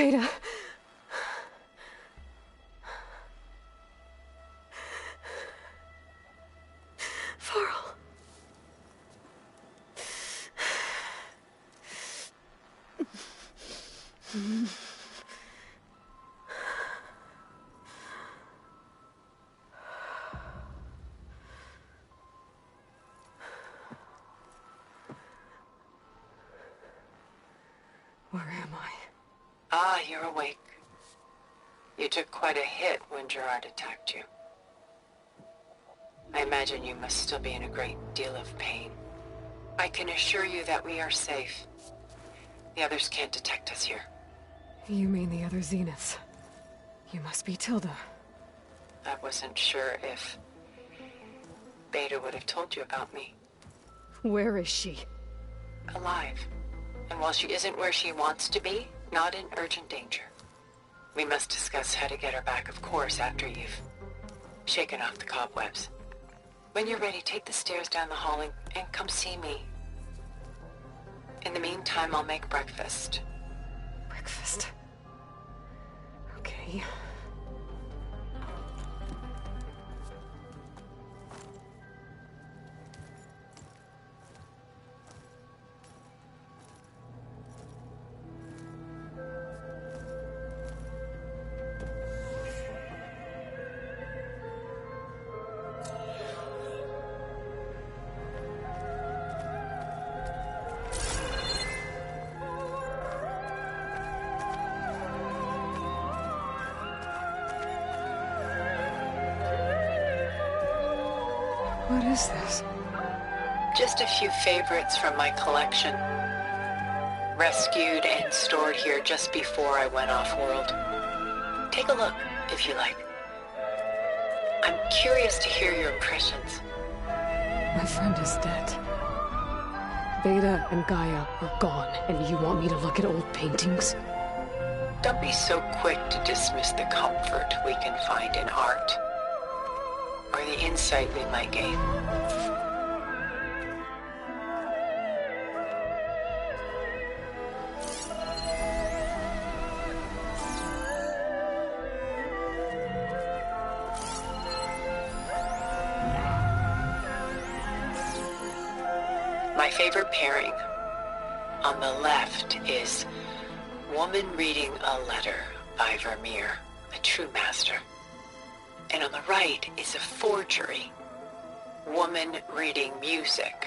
Beta. Varl. Where am I? Ah, you're awake. You took quite a hit when Gerard attacked you. I imagine you must still be in a great deal of pain. I can assure you that we are safe. The others can't detect us here. You mean the other Zeniths? You must be Tilda. I wasn't sure if Beta would have told you about me. Where is she? Alive. And while she isn't where she wants to be, not in urgent danger. We must discuss how to get her back, of course, after you've shaken off the cobwebs. When you're ready, take the stairs down the hall and come see me. In the meantime, I'll make breakfast. Breakfast. Okay. What is this? Just a few favorites from my collection. Rescued and stored here just before I went off-world. Take a look, if you like. I'm curious to hear your impressions. My friend is dead. Beta and Gaia are gone, and you want me to look at old paintings? Don't be so quick to dismiss the comfort we can find in art. Or the insight we might gain. My favorite pairing on the left is Woman Reading a Letter by Vermeer, a true master. And on the right is a forgery, Woman Reading Music,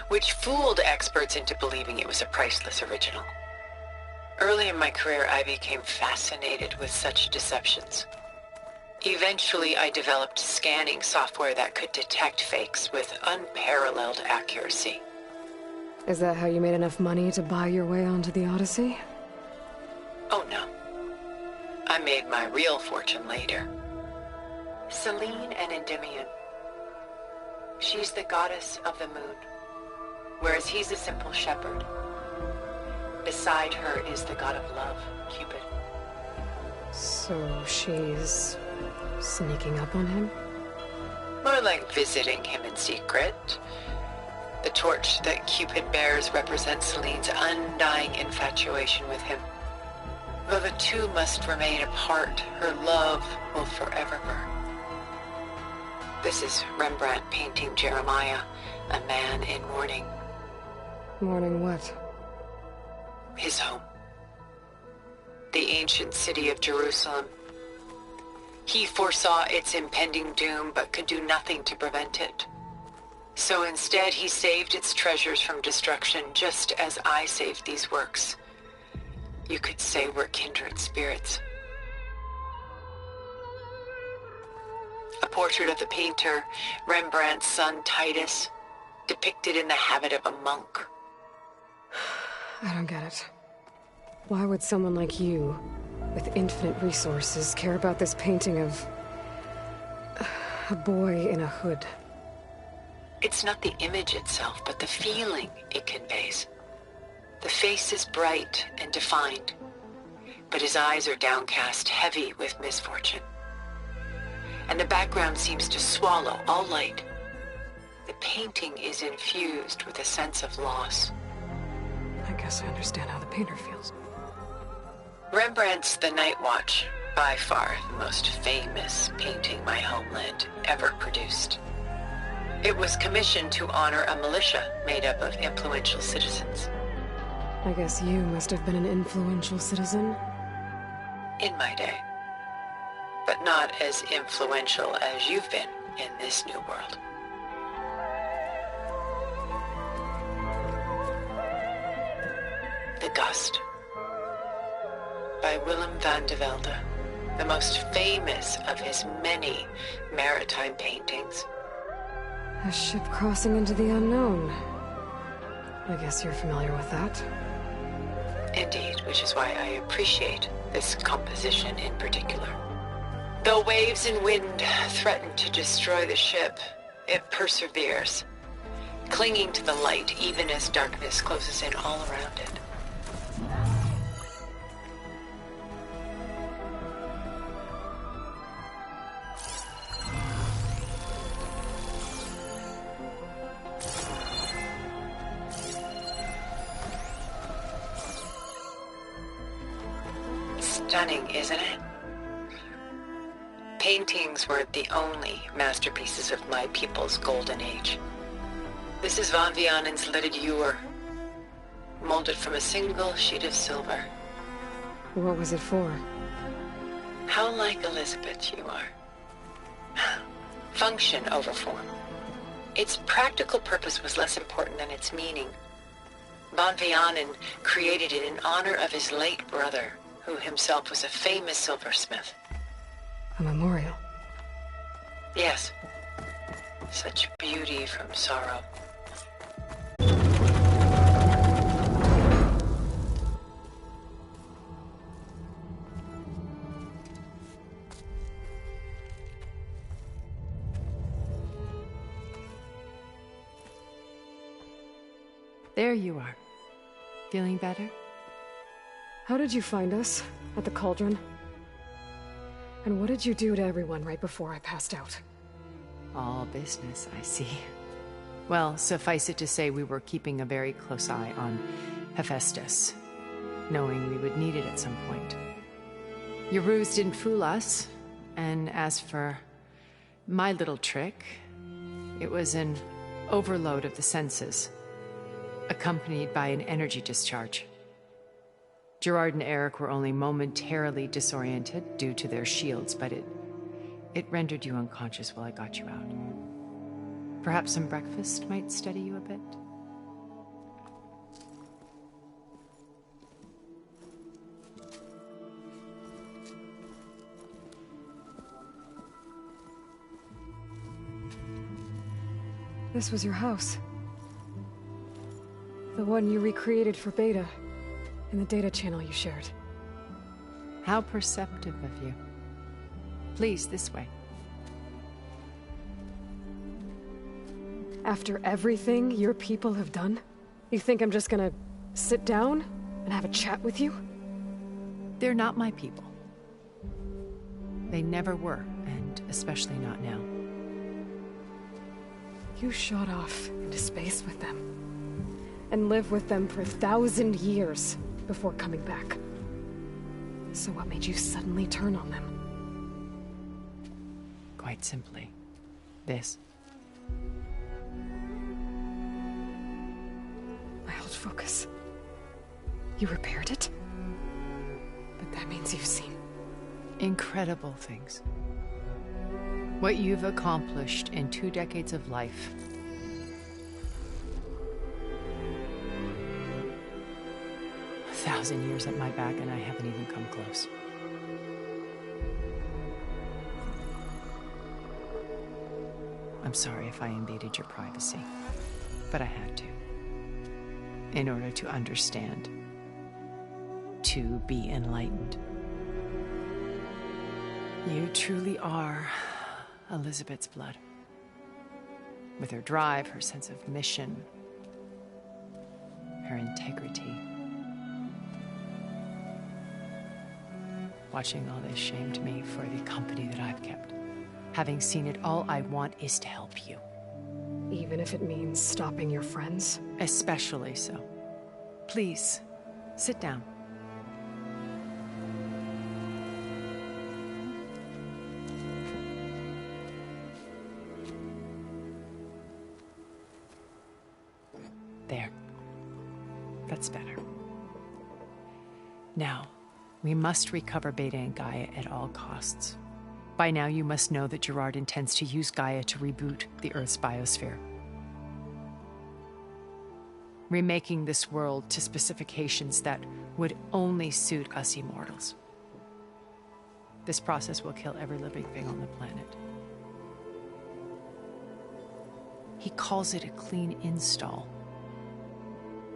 which fooled experts into believing it was a priceless original. Early in my career, I became fascinated with such deceptions. Eventually, I developed scanning software that could detect fakes with unparalleled accuracy. Is that how you made enough money to buy your way onto the Odyssey? Oh no. I made my real fortune later. Selene and Endymion. She's the goddess of the moon, whereas he's a simple shepherd. Beside her is the god of love, Cupid. So she's sneaking up on him? More like visiting him in secret. The torch that Cupid bears represents Selene's undying infatuation with him. Though the two must remain apart, her love will forever burn. This is Rembrandt painting Jeremiah, a man in mourning. Mourning what? His home. The ancient city of Jerusalem. He foresaw its impending doom, but could do nothing to prevent it. So instead, he saved its treasures from destruction, just as I saved these works. You could say we're kindred spirits. A portrait of the painter, Rembrandt's son Titus, depicted in the habit of a monk. I don't get it. Why would someone like you, with infinite resources, care about this painting of a boy in a hood? It's not the image itself, but the feeling it conveys. The face is bright and defined, but his eyes are downcast, heavy with misfortune. And the background seems to swallow all light. The painting is infused with a sense of loss. I guess I understand how the painter feels. Rembrandt's The Night Watch, by far the most famous painting my homeland ever produced. It was commissioned to honor a militia made up of influential citizens. I guess you must have been an influential citizen. In my day. But not as influential as you've been in this new world. The Gust, by Willem van de Velde, the most famous of his many maritime paintings. A ship crossing into the unknown. I guess you're familiar with that. Indeed, which is why I appreciate this composition in particular. Though waves and wind threaten to destroy the ship, it perseveres, clinging to the light even as darkness closes in all around it. Stunning, isn't it? Paintings were the only masterpieces of my people's golden age. This is Van Vianen's leaded ewer, molded from a single sheet of silver. What was it for? How like Elizabeth you are. Function over form. Its practical purpose was less important than its meaning. Van Vianen created it in honor of his late brother, who himself was a famous silversmith. A memorial. Yes. Such beauty from sorrow. There you are. Feeling better? How did you find us? At the cauldron? And what did you do to everyone right before I passed out? All business, I see. Well, suffice it to say we were keeping a very close eye on Hephaestus, knowing we would need it at some point. Your ruse didn't fool us, and as for my little trick, it was an overload of the senses, accompanied by an energy discharge. Gerard and Eric were only momentarily disoriented due to their shields, but it rendered you unconscious while I got you out. Perhaps some breakfast might steady you a bit? This was your house. The one you recreated for Beta, in the data channel you shared. How perceptive of you. Please, this way. After everything your people have done, you think I'm just gonna sit down and have a chat with you? They're not my people. They never were, and especially not now. You shot off into space with them, and lived with them for 1,000 years before coming back. So what made you suddenly turn on them? Quite simply, this. My old focus. You repaired it? But that means you've seen... incredible things. What you've accomplished in 2 decades of life. A 1,000 years at my back and I haven't even come close. I'm sorry if I invaded your privacy, but I had to. In order to understand. To be enlightened. You truly are Elizabeth's blood. With her drive, her sense of mission, her integrity. Watching all this shamed me for the company that I've kept. Having seen it, all I want is to help you. Even if it means stopping your friends? Especially so. Please, sit down. That's better. Now, we must recover Beta and Gaia at all costs. By now, you must know that Gerard intends to use Gaia to reboot the Earth's biosphere, remaking this world to specifications that would only suit us immortals. This process will kill every living thing on the planet. He calls it a clean install.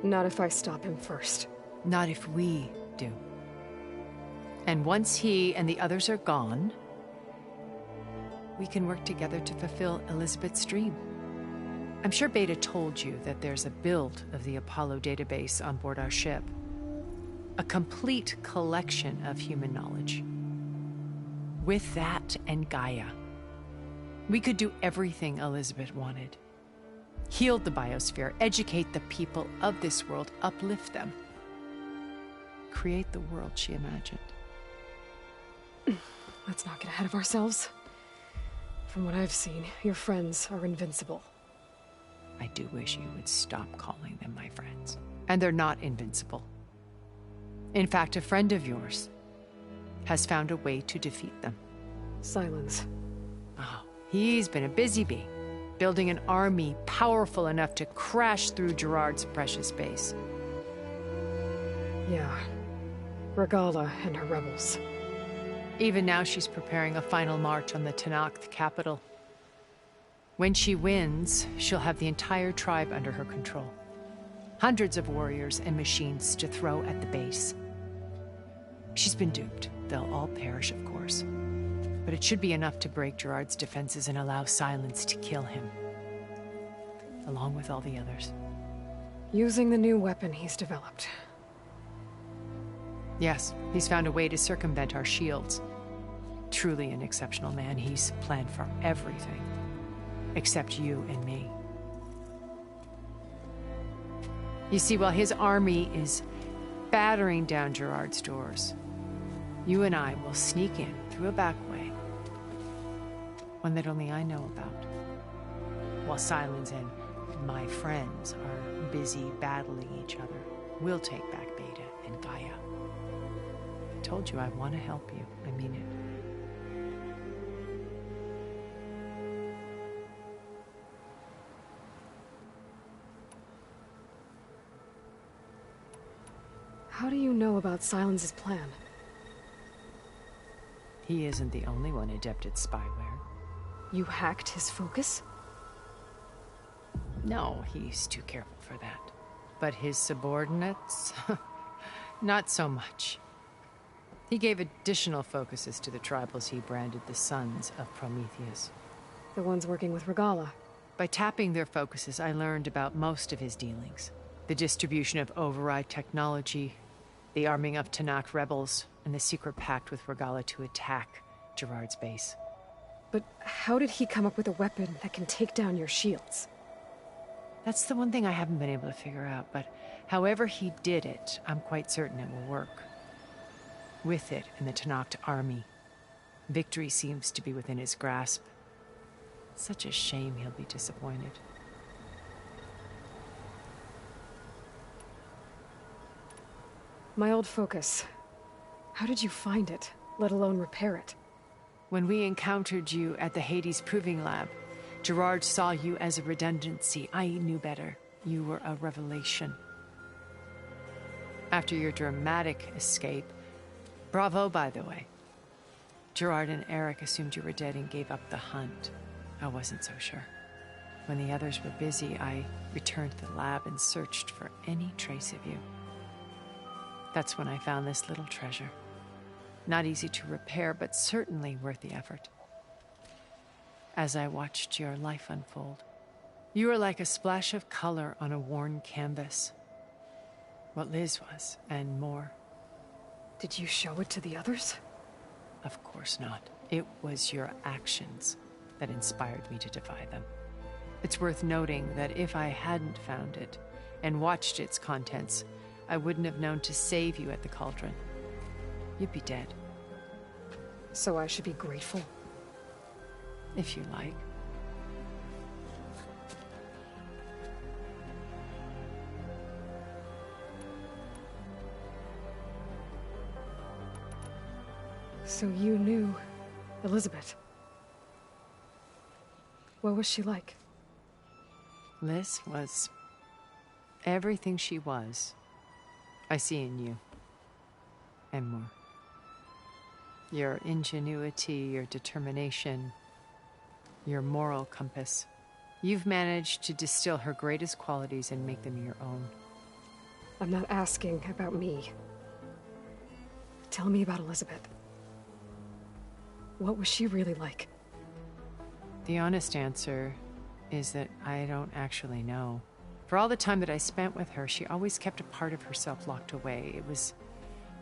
Not if I stop him first. Not if we do. And once he and the others are gone, we can work together to fulfill Elizabeth's dream. I'm sure Beta told you that there's a build of the Apollo database on board our ship. A complete collection of human knowledge. With that and Gaia, we could do everything Elizabeth wanted. Heal the biosphere, educate the people of this world, uplift them. Create the world she imagined. Let's not get ahead of ourselves. From what I've seen, your friends are invincible. I do wish you would stop calling them my friends. And they're not invincible. In fact, a friend of yours has found a way to defeat them. Silence. Oh, he's been a busy bee, building an army powerful enough to crash through Gerard's precious base. Yeah. Regala and her rebels. Even now, she's preparing a final march on the Tenakth capital. When she wins, she'll have the entire tribe under her control. Hundreds of warriors and machines to throw at the base. She's been duped. They'll all perish, of course. But it should be enough to break Gerard's defenses and allow Silence to kill him. Along with all the others. Using the new weapon he's developed. Yes, he's found a way to circumvent our shields. Truly an exceptional man. He's planned for everything. Except you and me. You see, while his army is battering down Gerard's doors, you and I will sneak in through a back way. One that only I know about. While Silence and my friends are busy battling each other, we'll take back Beta and Gaia. I told you I want to help you. I mean it. How do you know about Silence's plan? He isn't the only one adept at spyware. You hacked his focus? No, he's too careful for that. But his subordinates? Not so much. He gave additional focuses to the tribals he branded the Sons of Prometheus. The ones working with Regala. By tapping their focuses, I learned about most of his dealings. The distribution of override technology, the arming of Tenakth rebels, and the secret pact with Regala to attack Gerard's base. But how did he come up with a weapon that can take down your shields? That's the one thing I haven't been able to figure out, but however he did it, I'm quite certain it will work. With it and the Tenakth army, victory seems to be within his grasp. Such a shame he'll be disappointed. My old focus. How did you find it, let alone repair it? When we encountered you at the Hades Proving Lab, Gerard saw you as a redundancy. I knew better. You were a revelation. After your dramatic escape, bravo, by the way. Gerard and Eric assumed you were dead and gave up the hunt. I wasn't so sure. When the others were busy, I returned to the lab and searched for any trace of you. That's when I found this little treasure. Not easy to repair, but certainly worth the effort. As I watched your life unfold, you were like a splash of color on a worn canvas. What Liz was, and more. Did you show it to the others? Of course not. It was your actions that inspired me to defy them. It's worth noting that if I hadn't found it and watched its contents, I wouldn't have known to save you at the cauldron. You'd be dead. So I should be grateful? If you like. So you knew Elizabeth. What was she like? Liz was everything she was. I see in you. And more. Your ingenuity, your determination, your moral compass. You've managed to distill her greatest qualities and make them your own. I'm not asking about me. Tell me about Elizabeth. What was she really like? The honest answer is that I don't actually know. For all the time that I spent with her, she always kept a part of herself locked away. It was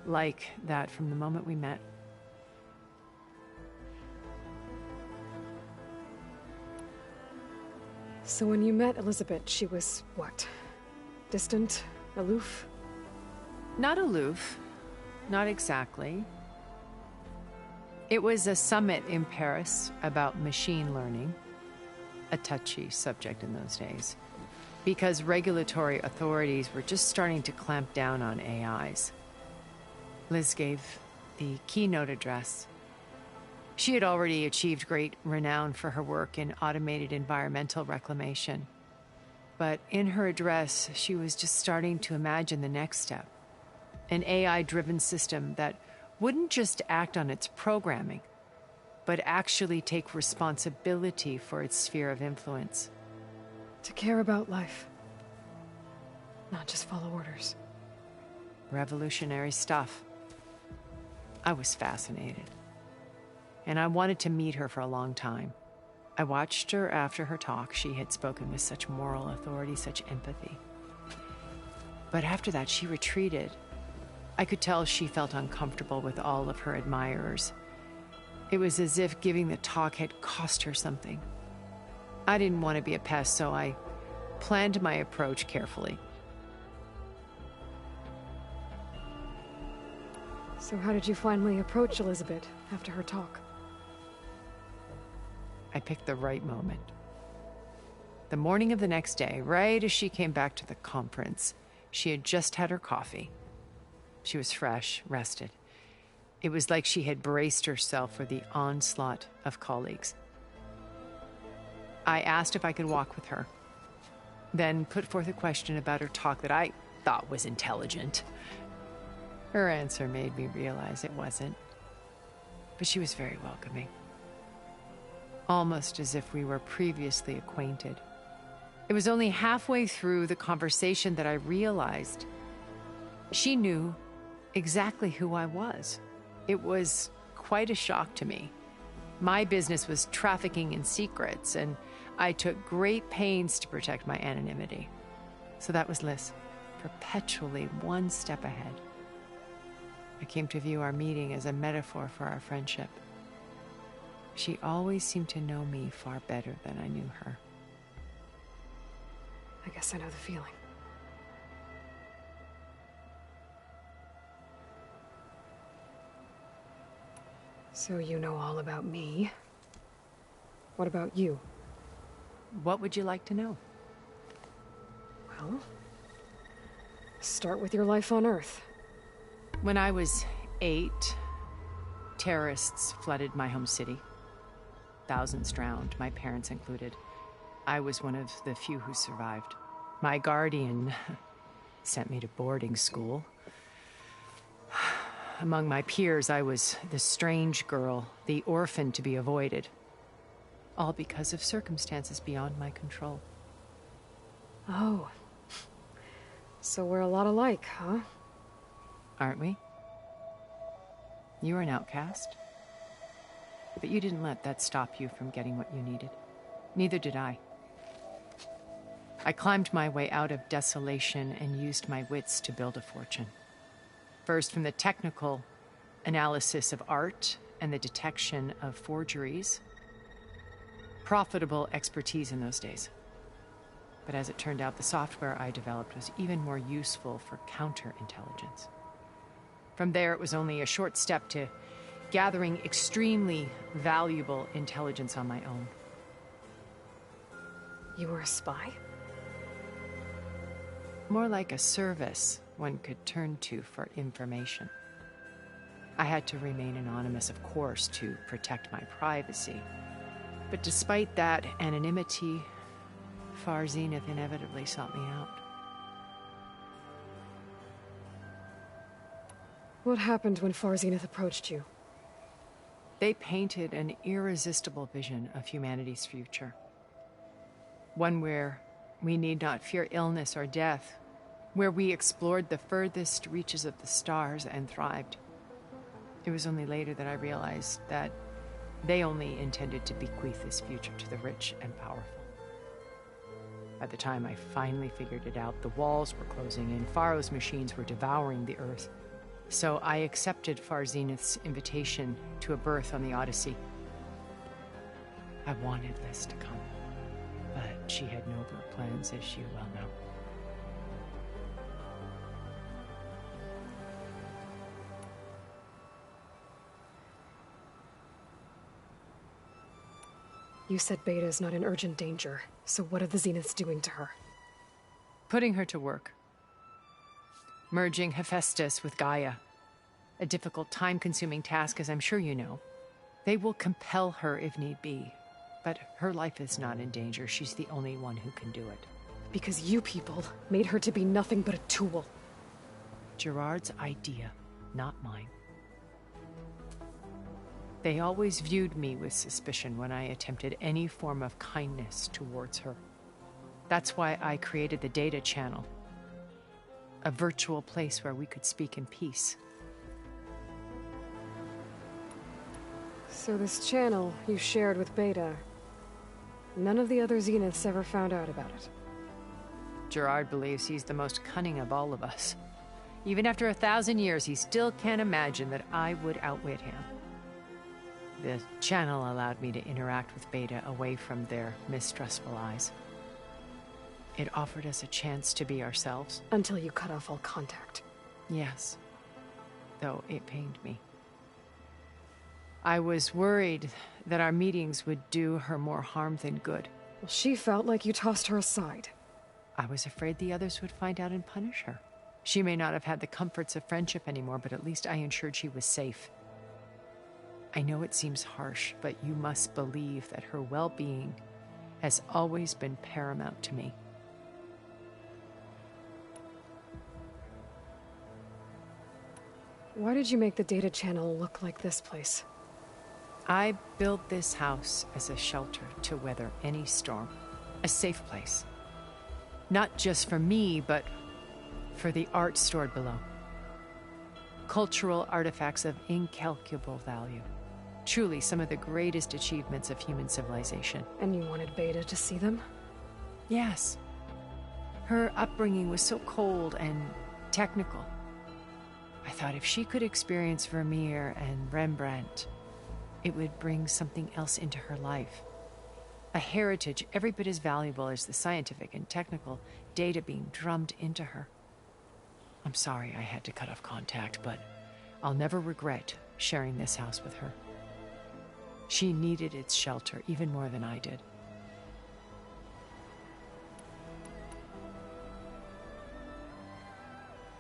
like that from the moment we met. So when you met Elizabeth, she was what? Distant? Aloof? Not aloof. Not exactly. It was a summit in Paris about machine learning, a touchy subject in those days, because regulatory authorities were just starting to clamp down on AIs. Liz gave the keynote address. She had already achieved great renown for her work in automated environmental reclamation. But in her address, she was just starting to imagine the next step. An AI-driven system that wouldn't just act on its programming, but actually take responsibility for its sphere of influence. To care about life. Not just follow orders. Revolutionary stuff. I was fascinated. And I wanted to meet her for a long time. I watched her after her talk. She had spoken with such moral authority, such empathy. But after that, she retreated. I could tell she felt uncomfortable with all of her admirers. It was as if giving the talk had cost her something. I didn't want to be a pest, so I planned my approach carefully. So how did you finally approach Elizabeth after her talk? I picked the right moment. The morning of the next day, right as she came back to the conference, she had just had her coffee. She was fresh, rested. It was like she had braced herself for the onslaught of colleagues. I asked if I could walk with her, then put forth a question about her talk that I thought was intelligent. Her answer made me realize it wasn't, but she was very welcoming. Almost as if we were previously acquainted. It was only halfway through the conversation that I realized she knew exactly who I was. It was quite a shock to me. My business was trafficking in secrets, and I took great pains to protect my anonymity. So that was Liz, perpetually one step ahead. I came to view our meeting as a metaphor for our friendship. She always seemed to know me far better than I knew her. I guess I know the feeling. So you know all about me. What about you? What would you like to know? Well, start with your life on Earth. When I was 8, terrorists flooded my home city. Thousands drowned, my parents included. I was one of the few who survived. My guardian sent me to boarding school. Among my peers, I was the strange girl, the orphan to be avoided. All because of circumstances beyond my control. Oh. So we're a lot alike, huh? Aren't we? You were an outcast. But you didn't let that stop you from getting what you needed. Neither did I. I climbed my way out of desolation and used my wits to build a fortune. First, from the technical analysis of art and the detection of forgeries. Profitable expertise in those days. But as it turned out, the software I developed was even more useful for counterintelligence. From there, it was only a short step to gathering extremely valuable intelligence on my own. You were a spy? More like a service one could turn to for information. I had to remain anonymous, of course, to protect my privacy. But despite that anonymity, Far Zenith inevitably sought me out. What happened when Far Zenith approached you? They painted an irresistible vision of humanity's future. One where we need not fear illness or death, where we explored the furthest reaches of the stars and thrived. It was only later that I realized that they only intended to bequeath this future to the rich and powerful. By the time I finally figured it out, the walls were closing in, Pharaoh's machines were devouring the earth. So I accepted Far Zenith's invitation to a birth on the Odyssey. I wanted Liz to come, but she had nobler plans, as you well know. You said Beta is not in urgent danger, so what are the Zeniths doing to her? Putting her to work. Merging Hephaestus with Gaia. A difficult, time-consuming task, as I'm sure you know. They will compel her if need be, but her life is not in danger. She's the only one who can do it. Because you people made her to be nothing but a tool. Gerard's idea, not mine. They always viewed me with suspicion when I attempted any form of kindness towards her. That's why I created the data channel. A virtual place where we could speak in peace. So this channel you shared with Beta, none of the other Zeniths ever found out about it? Gerard believes he's the most cunning of all of us. Even after 1,000 years, he still can't imagine that I would outwit him. The channel allowed me to interact with Beta away from their mistrustful eyes. It offered us a chance to be ourselves. Until you cut off all contact. Yes, though it pained me. I was worried that our meetings would do her more harm than good. Well, she felt like you tossed her aside. I was afraid the others would find out and punish her. She may not have had the comforts of friendship anymore, but at least I ensured she was safe. I know it seems harsh, but you must believe that her well-being has always been paramount to me. Why did you make the data channel look like this place? I built this house as a shelter to weather any storm. A safe place. Not just for me, but for the art stored below. Cultural artifacts of incalculable value. Truly some of the greatest achievements of human civilization. And you wanted Beta to see them? Yes. Her upbringing was so cold and technical. I thought if she could experience Vermeer and Rembrandt, it would bring something else into her life. A heritage every bit as valuable as the scientific and technical data being drummed into her. I'm sorry I had to cut off contact, but I'll never regret sharing this house with her. She needed its shelter even more than I did.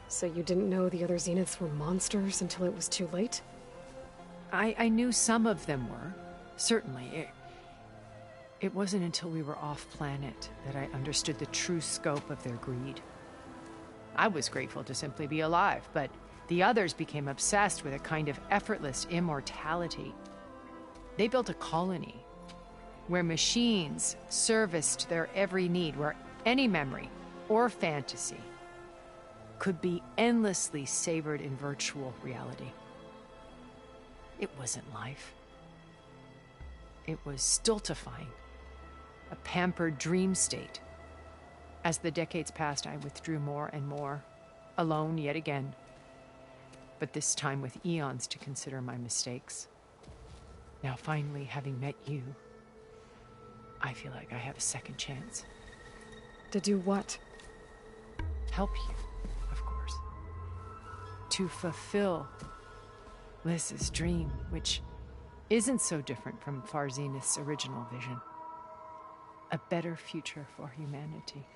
So you didn't know the other Zeniths were monsters until it was too late? I knew some of them were, certainly. It wasn't until we were off-planet that I understood the true scope of their greed. I was grateful to simply be alive, but the others became obsessed with a kind of effortless immortality. They built a colony where machines serviced their every need, where any memory or fantasy could be endlessly savored in virtual reality. It wasn't life. It was stultifying, a pampered dream state. As the decades passed, I withdrew more and more, alone yet again, but this time with eons to consider my mistakes. Now, finally, having met you, I feel like I have a second chance. To do what? Help you, of course. To fulfill Liz's dream, which isn't so different from Far Zenith's original vision. A better future for humanity.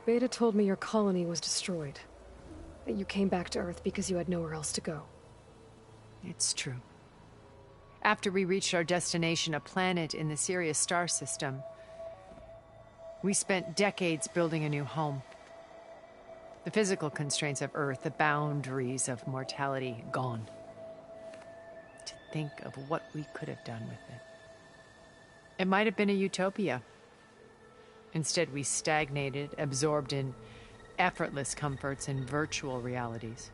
Beta told me your colony was destroyed. That you came back to Earth because you had nowhere else to go. It's true. After we reached our destination, a planet in the Sirius star system, we spent decades building a new home. The physical constraints of Earth, the boundaries of mortality, gone. To think of what we could have done with it. It might have been a utopia. Instead, we stagnated, absorbed in effortless comforts and virtual realities.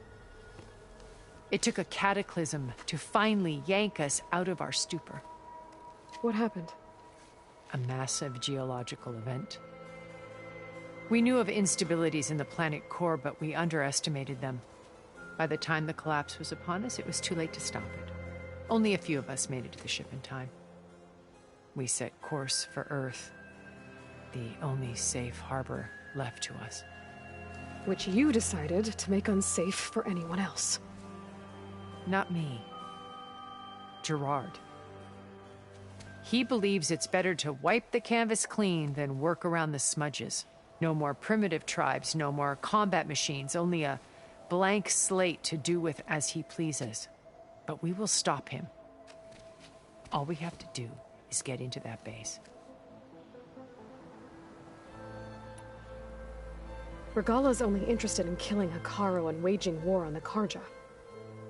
It took a cataclysm to finally yank us out of our stupor. What happened? A massive geological event. We knew of instabilities in the planet core, but we underestimated them. By the time the collapse was upon us, it was too late to stop it. Only a few of us made it to the ship in time. We set course for Earth, the only safe harbor left to us. Which you decided to make unsafe for anyone else. Not me. Gerard. He believes it's better to wipe the canvas clean than work around the smudges. No more primitive tribes, no more combat machines, only a blank slate to do with as he pleases. But we will stop him. All we have to do is get into that base. Regala's only interested in killing Hekarro and waging war on the Karja.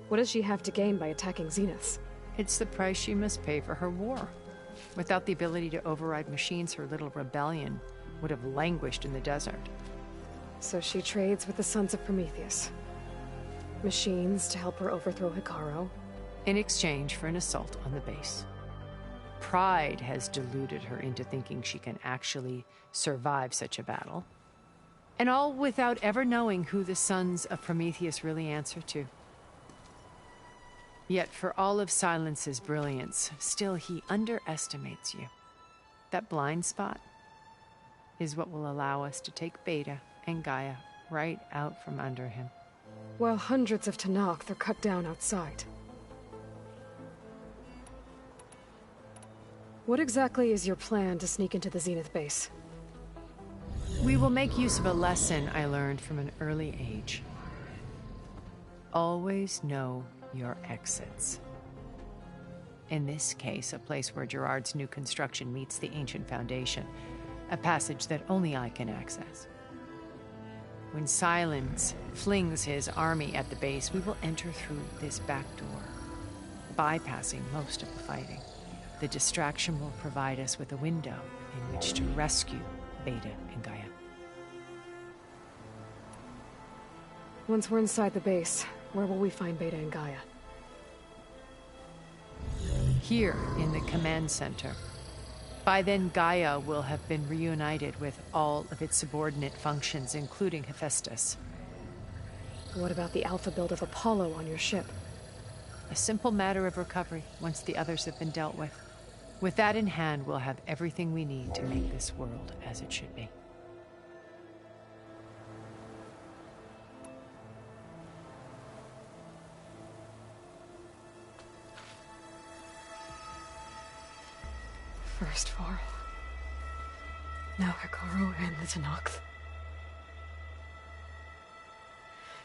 What does she have to gain by attacking Zeniths? It's the price she must pay for her war. Without the ability to override machines, her little rebellion would have languished in the desert. So she trades with the Sons of Prometheus. Machines to help her overthrow Hekarro. In exchange for an assault on the base. Pride has deluded her into thinking she can actually survive such a battle. And all without ever knowing who the Sons of Prometheus really answer to. Yet for all of Silence's brilliance, still he underestimates you. That blind spot is what will allow us to take Beta and Gaia right out from under him. While hundreds of Tenakth are cut down outside. What exactly is your plan to sneak into the Zenith base? We will make use of a lesson I learned from an early age. Always know your exits. In this case, a place where Gerard's new construction meets the ancient foundation, a passage that only I can access. When Silence flings his army at the base, we will enter through this back door, bypassing most of the fighting. The distraction will provide us with a window in which to rescue Beta and Gaia. Once we're inside the base, where will we find Beta and Gaia? Here in the command center. By then, Gaia will have been reunited with all of its subordinate functions, including Hephaestus. What about the alpha build of Apollo on your ship? A simple matter of recovery once the others have been dealt with. With that in hand, we'll have everything we need to make this world as it should be. First Varl. Now Hekarro and the Tenakth.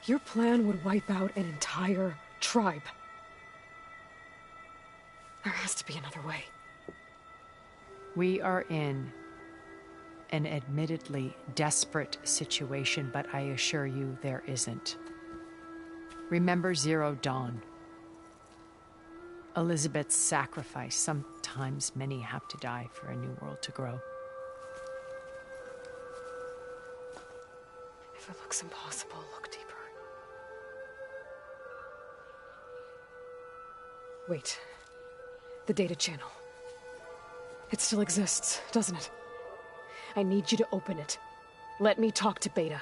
Your plan would wipe out an entire tribe. There has to be another way. We are in an admittedly desperate situation, but I assure you there isn't. Remember Zero Dawn. Elizabeth's sacrifice. Sometimes many have to die for a new world to grow. If it looks impossible, look deeper. Wait. The data channel. It still exists, doesn't it? I need you to open it. Let me talk to Beta.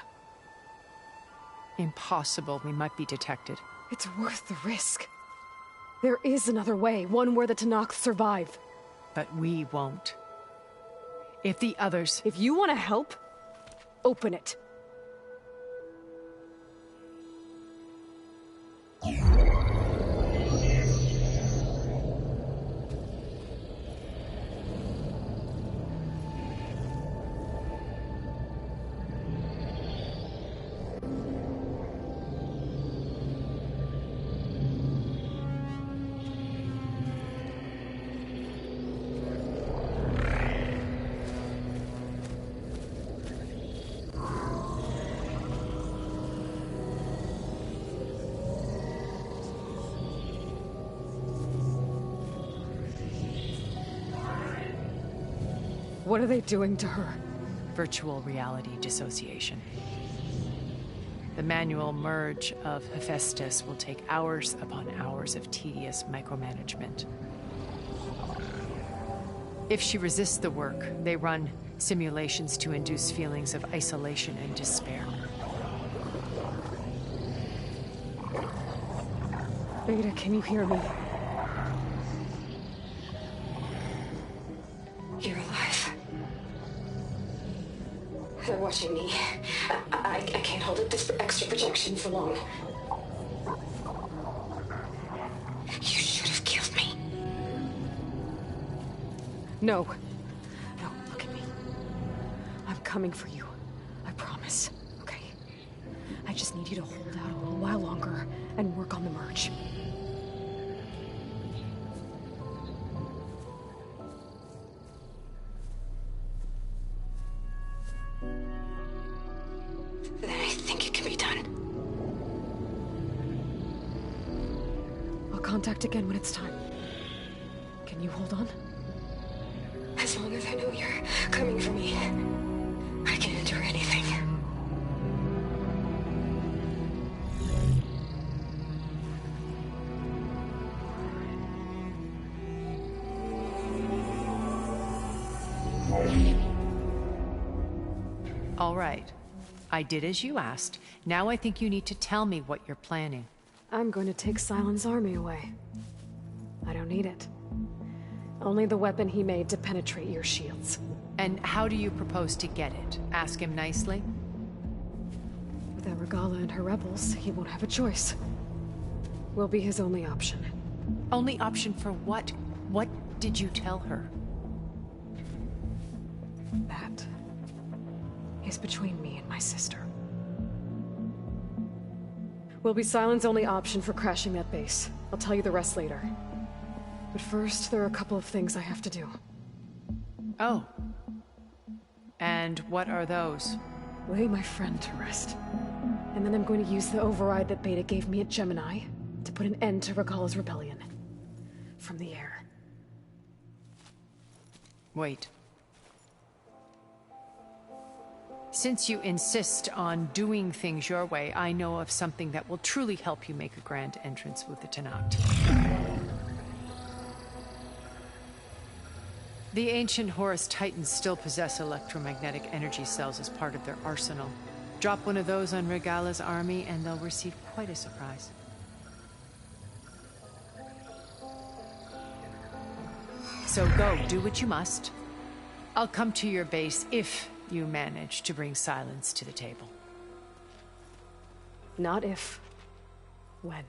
Impossible. We might be detected. It's worth the risk. There is another way, one where the Tenakth survive. But we won't. If the others... If you want to help, open it. What are they doing to her? Virtual reality dissociation. The manual merge of Hephaestus will take hours upon hours of tedious micromanagement. If she resists the work, they run simulations to induce feelings of isolation and despair. Beta, can you hear me? You're alive. They're watching me. I can't hold up this extra projection for long. You should have killed me. No. No, look at me. I'm coming for you. I promise. Okay? I just need you to hold out a little while longer and work on the merge. Then I think it can be done. I'll contact again when it's time. Can you hold on? As long as I know you're coming for me, I can endure anything. All right. I did as you asked. Now I think you need to tell me what you're planning. I'm going to take Silent's army away. I don't need it. Only the weapon he made to penetrate your shields. And how do you propose to get it? Ask him nicely? Without Regala and her rebels, he won't have a choice. We'll be his only option. Only option for what? What did you tell her? That is between me and my sister. Will be Silent's only option for crashing that base. I'll tell you the rest later. But first, there are a couple of things I have to do. Oh. And what are those? Lay my friend to rest. And then I'm going to use the override that Beta gave me at Gemini to put an end to Regala's rebellion. From the air. Wait. Since you insist on doing things your way, I know of something that will truly help you make a grand entrance with the Tenat. The ancient Horus Titans still possess electromagnetic energy cells as part of their arsenal. Drop one of those on Regala's army and they'll receive quite a surprise. So go, do what you must. I'll come to your base if you manage to bring silence to the table. Not if. When.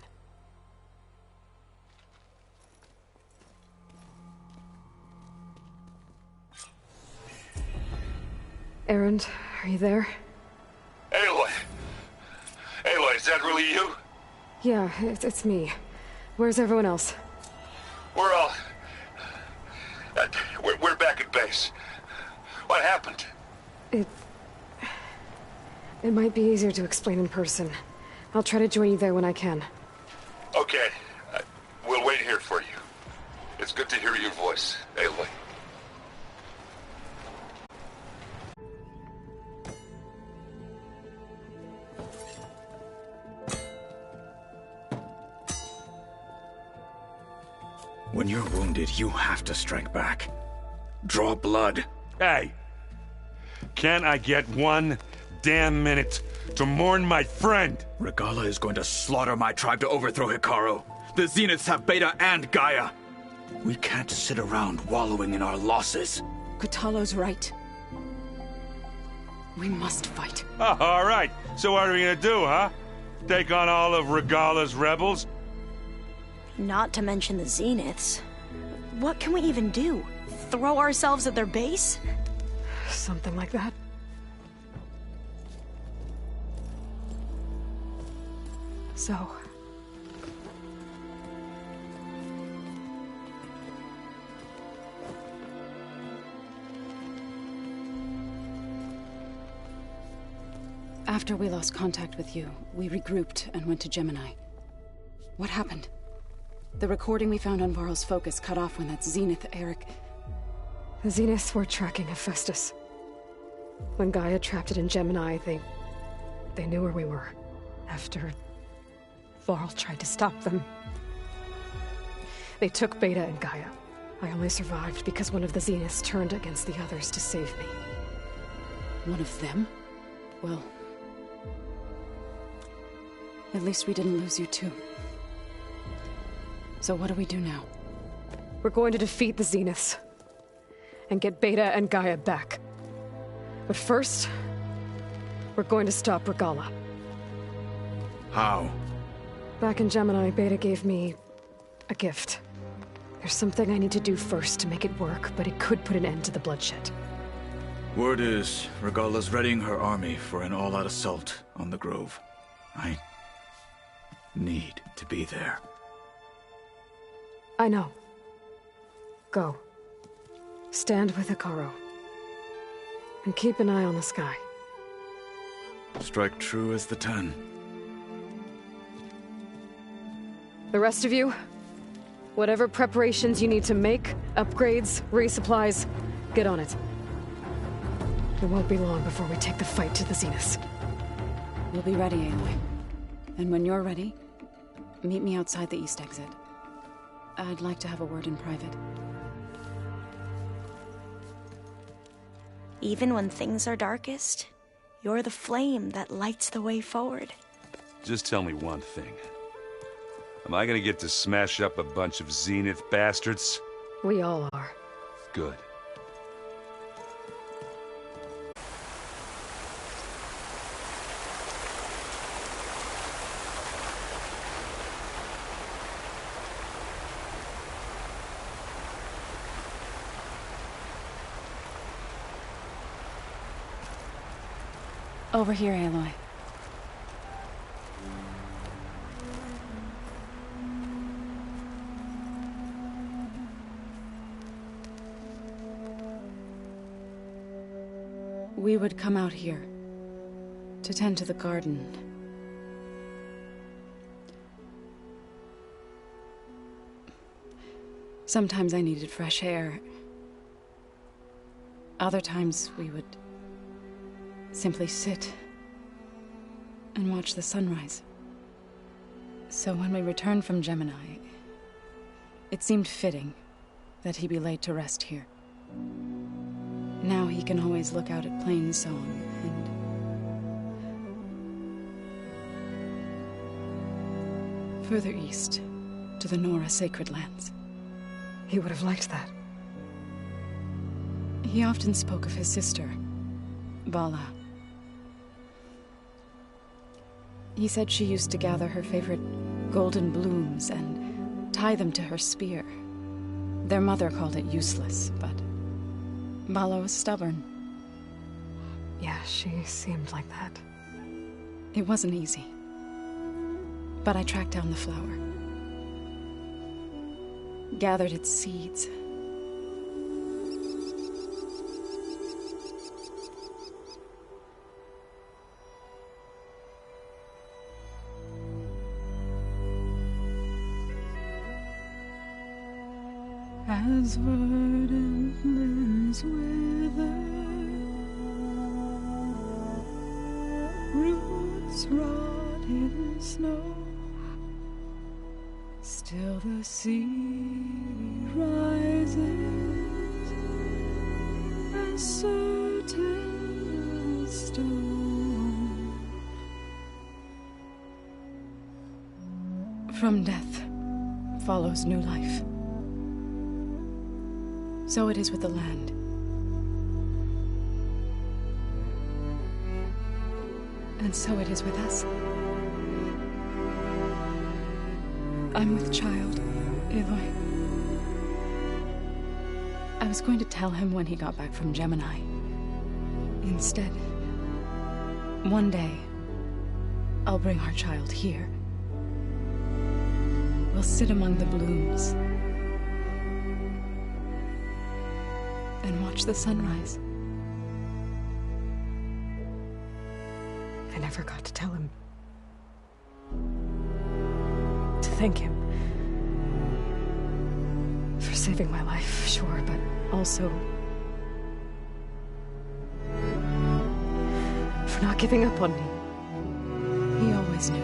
Erend, are you there? Aloy! Aloy, is that really you? Yeah, it's me. Where's everyone else? We're all... we're back at base. What happened? It might be easier to explain in person. I'll try to join you there when I can. Okay. We'll wait here for you. It's good to hear your voice, Aloy. When you're wounded, you have to strike back. Draw blood. Hey! Can I get one damn minute to mourn my friend? Regala is going to slaughter my tribe to overthrow Hikaru. The Zeniths have Beta and Gaia. We can't sit around wallowing in our losses. Kotallo's right. We must fight. Oh, all right. So what are we gonna do, huh? Take on all of Regala's rebels? Not to mention the Zeniths. What can we even do? Throw ourselves at their base? Something like that. So... After we lost contact with you, we regrouped and went to Gemini. What happened? The recording we found on Varl's focus cut off when that Zenith Eric... The Zeniths were tracking Hephaestus. When Gaia trapped it in Gemini, they knew where we were. After Varl tried to stop them. They took Beta and Gaia. I only survived because one of the Zeniths turned against the others to save me. One of them? Well... at least we didn't lose you too. So what do we do now? We're going to defeat the Zeniths. And get Beta and Gaia back. But first... we're going to stop Regala. How? Back in Gemini, Beta gave me... a gift. There's something I need to do first to make it work, but it could put an end to the bloodshed. Word is, Regala's readying her army for an all-out assault on the Grove. I need to be there. I know. Go. Stand with Hekarro. And keep an eye on the sky. Strike true as the 10. The rest of you, whatever preparations you need to make, upgrades, resupplies, get on it. It won't be long before we take the fight to the Zeniths. We'll be ready, Aloy. And when you're ready, meet me outside the east exit. I'd like to have a word in private. Even when things are darkest, you're the flame that lights the way forward. Just tell me one thing. Am I gonna get to smash up a bunch of Zenith bastards? We all are. Good. Over here, Aloy. We would come out here to tend to the garden. Sometimes I needed fresh air. Other times we would simply sit and watch the sunrise. So when we returned from Gemini, it seemed fitting that he be laid to rest here. Now he can always look out at Plain Song and further east to the Nora Sacred Lands. He would have liked that. He often spoke of his sister, Vala. He said she used to gather her favorite golden blooms and tie them to her spear. Their mother called it useless, but Vala was stubborn. Yeah, she seemed like that. It wasn't easy. But I tracked down the flower. Gathered its seeds. As verdant limbs wither, roots rot in snow, still the sea rises as certain as stone. From death follows new life. So it is with the land. And so it is with us. I'm with child, Aloy. I was going to tell him when he got back from Gemini. Instead, one day, I'll bring our child here. We'll sit among the blooms and watch the sunrise. I never got to tell him. To thank him. For saving my life, sure, but also You're not giving up on me. He always knew.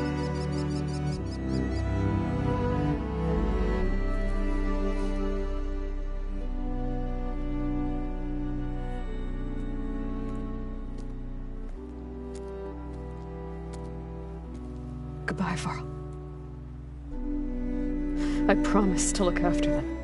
Goodbye, Varl. I promise to look after them.